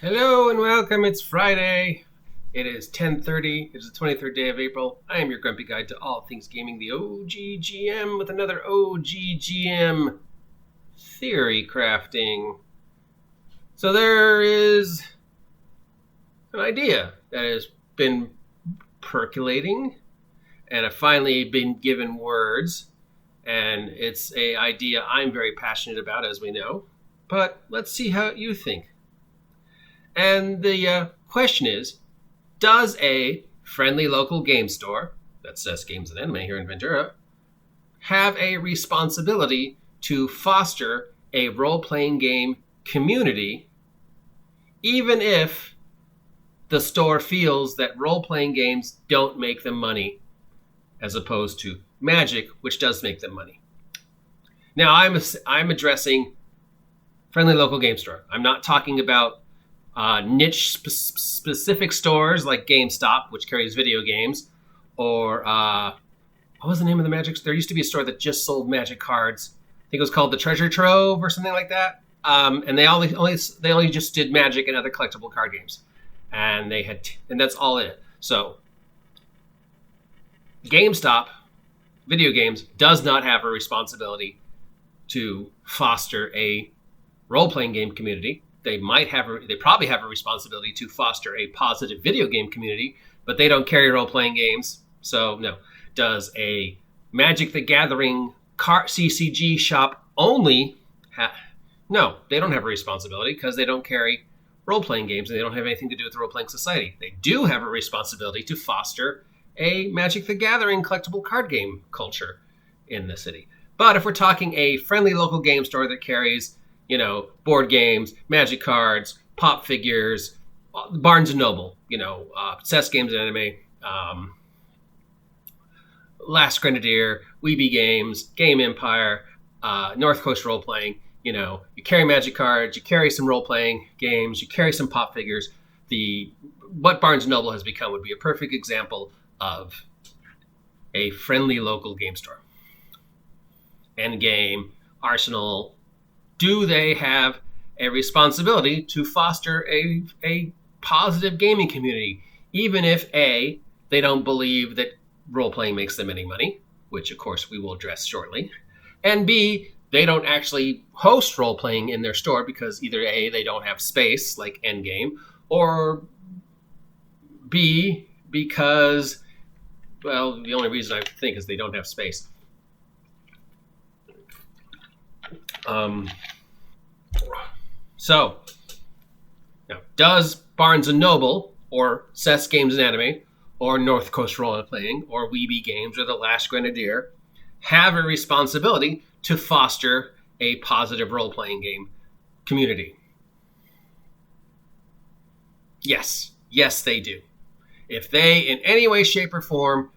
Hello and welcome. It's Friday. It is 10:30. It is the 23rd day of April. I am your grumpy guide to all things gaming, the OGGM, with another OGGM theory crafting. So there is an idea that has been percolating and have finally been given words. And it's an idea I'm very passionate about, as we know. But let's see how you think. And the question is, does a friendly local game store, that's Seths Games and Anime here in Ventura, have a responsibility to foster a role-playing game community, even if the store feels that role-playing games don't make them money, as opposed to Magic, which does make them money? Now, I'm addressing friendly local game store. I'm not talking about niche specific stores like GameStop, which carries video games, or what was the name of the Magic? There used to be a store that just sold Magic cards. I think it was called the Treasure Trove or something like that. And they only just did Magic and other collectible card games, and and that's all in it. So GameStop, video games, does not have a responsibility to foster a role-playing game community. They probably have a responsibility to foster a positive video game community, but they don't carry role-playing games. So no. Does a Magic the Gathering CCG shop only no, they don't have a responsibility because they don't carry role-playing games and they don't have anything to do with the role-playing society. They do have a responsibility to foster a Magic the Gathering collectible card game culture in the city. But if we're talking a friendly local game store that carries board games, Magic cards, pop figures, Barnes & Noble, Seths Games and Anime, Last Grenadier, Weeby Games, Game Empire, North Coast Role Playing. You carry Magic cards, you carry some role-playing games, you carry some pop figures. What Barnes & Noble has become would be a perfect example of a friendly local game store. Endgame, Arsenal. Do they have a responsibility to foster a positive gaming community, even if A, they don't believe that role-playing makes them any money, which of course we will address shortly, and B, they don't actually host role-playing in their store because either A, they don't have space like Endgame, or B, because, well, the only reason I think is they don't have space. So, now, does Barnes & Noble, or Seths Games and Anime, or North Coast Role Playing, or Weeby Games, or The Last Grenadier have a responsibility to foster a positive role-playing game community? Yes. Yes, they do. If they, in any way, shape, or form,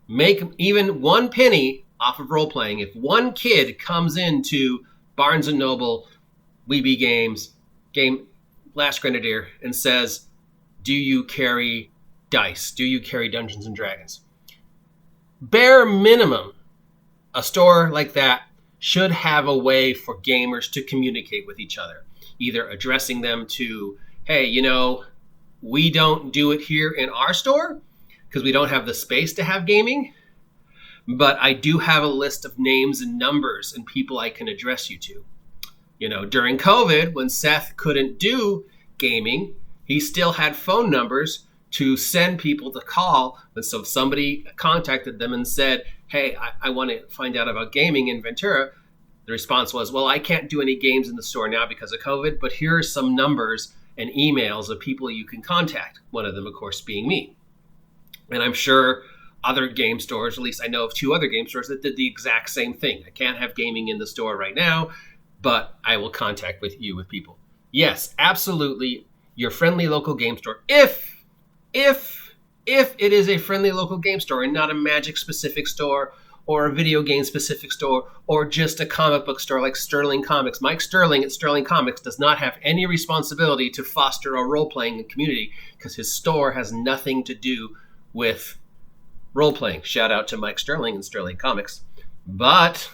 make even one penny off of role-playing, if one kid comes into Barnes & Noble, Weeby Games, Last Grenadier, and says, do you carry dice? Do you carry Dungeons and Dragons? Bare minimum, a store like that should have a way for gamers to communicate with each other, either addressing them to, hey, we don't do it here in our store because we don't have the space to have gaming, but I do have a list of names and numbers and people I can address you to. During COVID, when Seth couldn't do gaming, he still had phone numbers to send people to call. And so if somebody contacted them and said, hey, I want to find out about gaming in Ventura, the response was, well, I can't do any games in the store now because of COVID, but here are some numbers and emails of people you can contact. One of them, of course, being me. And I'm sure other game stores, at least I know of 2 other game stores that did the exact same thing. I can't have gaming in the store right now, but I will contact with people. Yes, absolutely. Your friendly local game store, if it is a friendly local game store and not a Magic specific store or a video game specific store or just a comic book store like Sterling Comics. Mike Sterling at Sterling Comics does not have any responsibility to foster a role-playing community because his store has nothing to do with role-playing. Shout out to Mike Sterling and Sterling Comics. But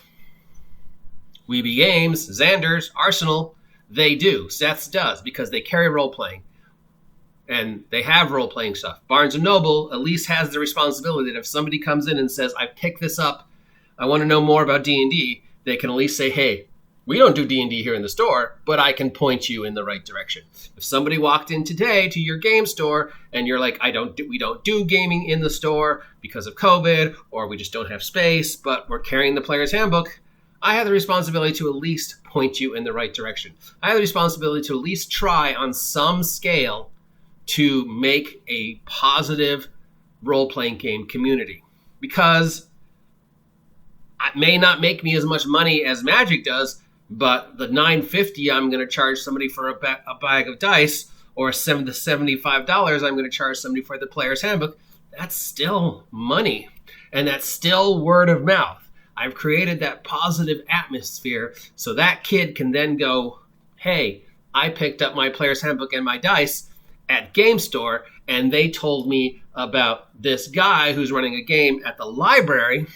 Weeby Games, Xander's, Arsenal, They do. Seths does, because they carry role-playing. And they have role-playing stuff. Barnes & Noble at least has the responsibility that if somebody comes in and says, I picked this up, I want to know more about D&D, they can at least say, hey, we don't do D&D here in the store, but I can point you in the right direction. If somebody walked in today to your game store and you're like, we don't do gaming in the store because of COVID, or we just don't have space, but we're carrying the player's handbook, I have the responsibility to at least point you in the right direction. I have the responsibility to at least try on some scale to make a positive role-playing game community, because it may not make me as much money as Magic does, but the $9.50 I'm going to charge somebody for a bag of dice, or the $75 I'm going to charge somebody for the player's handbook, that's still money, and that's still word of mouth. I've created that positive atmosphere so that kid can then go, hey, I picked up my player's handbook and my dice at Game Store, and they told me about this guy who's running a game at the library.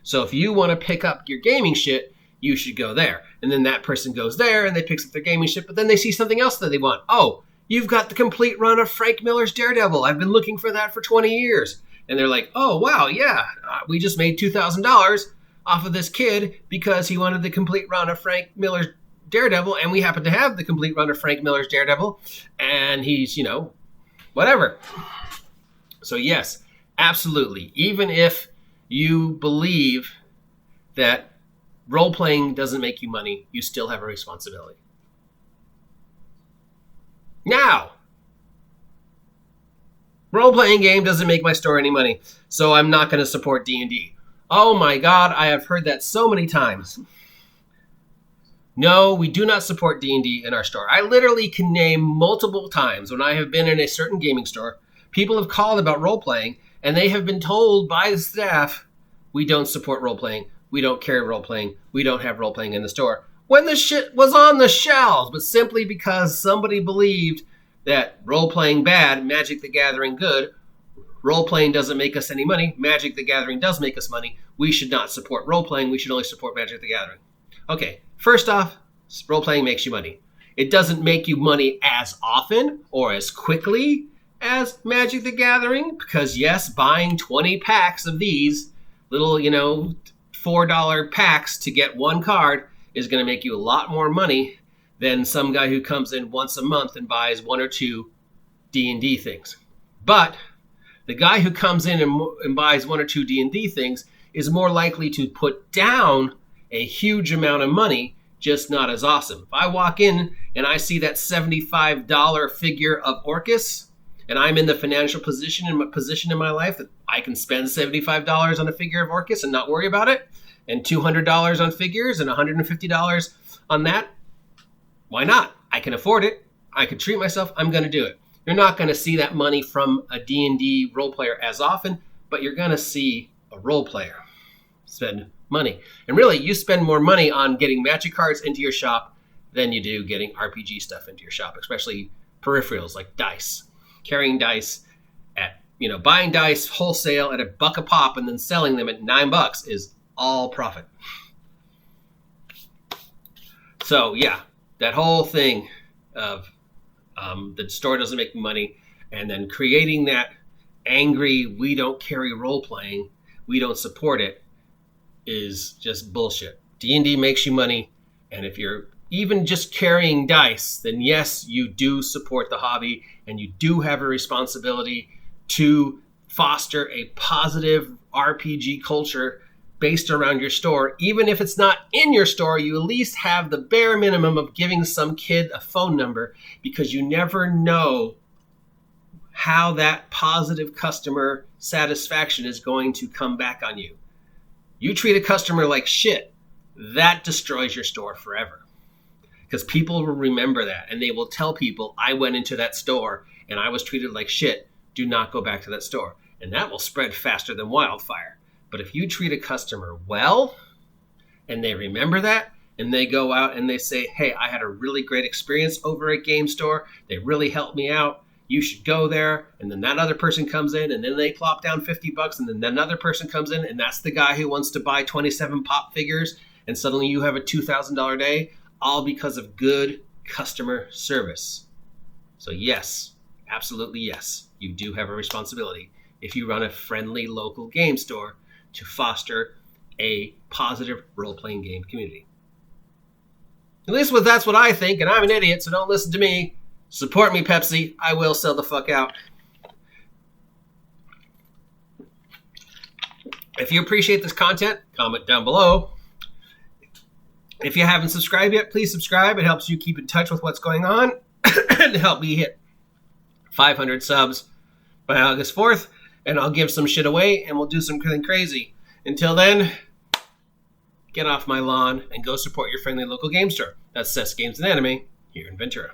So if you want to pick up your gaming shit, you should go there. And then that person goes there and they pick up their gaming shit, but then they see something else that they want. Oh, you've got the complete run of Frank Miller's Daredevil. I've been looking for that for 20 years. And they're like, oh, wow, yeah, we just made $2,000 off of this kid because he wanted the complete run of Frank Miller's Daredevil, and we happen to have the complete run of Frank Miller's Daredevil, and he's, whatever. So yes, absolutely. Even if you believe that role-playing doesn't make you money, you still have a responsibility. Now, role-playing game doesn't make my store any money, so I'm not going to support D&D. Oh my God, I have heard that so many times. No, we do not support D&D in our store. I literally can name multiple times when I have been in a certain gaming store, people have called about role-playing, and they have been told by the staff, we don't support role-playing, we don't carry role-playing, we don't have role-playing in the store, when the shit was on the shelves, but simply because somebody believed that role-playing bad, Magic the Gathering good, role-playing doesn't make us any money, Magic the Gathering does make us money, we should not support role-playing, we should only support Magic the Gathering. Okay, first off, role-playing makes you money. It doesn't make you money as often or as quickly as Magic the Gathering, because yes, buying 20 packs of these little, $4 packs to get one card is going to make you a lot more money than some guy who comes in once a month and buys one or two D&D things. But the guy who comes in and buys one or two D&D things is more likely to put down a huge amount of money, just not as awesome. If I walk in and I see that $75 figure of Orcus, and I'm in the financial position in my life that I can spend $75 on a figure of Orcus and not worry about it, and $200 on figures and $150 on that, why not? I can afford it. I could treat myself. I'm going to do it. You're not going to see that money from a D&D role player as often, but you're going to see a role player spend money. And really, you spend more money on getting Magic cards into your shop than you do getting RPG stuff into your shop, especially peripherals like dice. Carrying dice at, buying dice wholesale at $1 a pop and then selling them at $9 is all profit. So yeah, that whole thing of the store doesn't make money, and then creating that angry, we don't carry role-playing, we don't support it, is just bullshit. D&D makes you money, and if you're even just carrying dice, then yes, you do support the hobby, and you do have a responsibility to foster a positive RPG culture based around your store. Even if it's not in your store, you at least have the bare minimum of giving some kid a phone number, because you never know how that positive customer satisfaction is going to come back on you. You treat a customer like shit, that destroys your store forever. Because people will remember that, and they will tell people, I went into that store and I was treated like shit. Do not go back to that store. And that will spread faster than wildfire. But if you treat a customer well, and they remember that, and they go out and they say, hey, I had a really great experience over at Game Store. They really helped me out. You should go there. And then that other person comes in, and then they plop down $50, and then another person comes in, and that's the guy who wants to buy 27 pop figures, and suddenly you have a $2,000 day, all because of good customer service. So yes, absolutely yes, you do have a responsibility if you run a friendly local game store to foster a positive role-playing game community. At least that's what I think, and I'm an idiot, so don't listen to me. Support me, Pepsi. I will sell the fuck out. If you appreciate this content, comment down below. If you haven't subscribed yet, please subscribe. It helps you keep in touch with what's going on and help me hit 500 subs by August 4th, and I'll give some shit away, and we'll do something crazy. Until then, get off my lawn and go support your friendly local game store. That's Seths Games and Anime here in Ventura.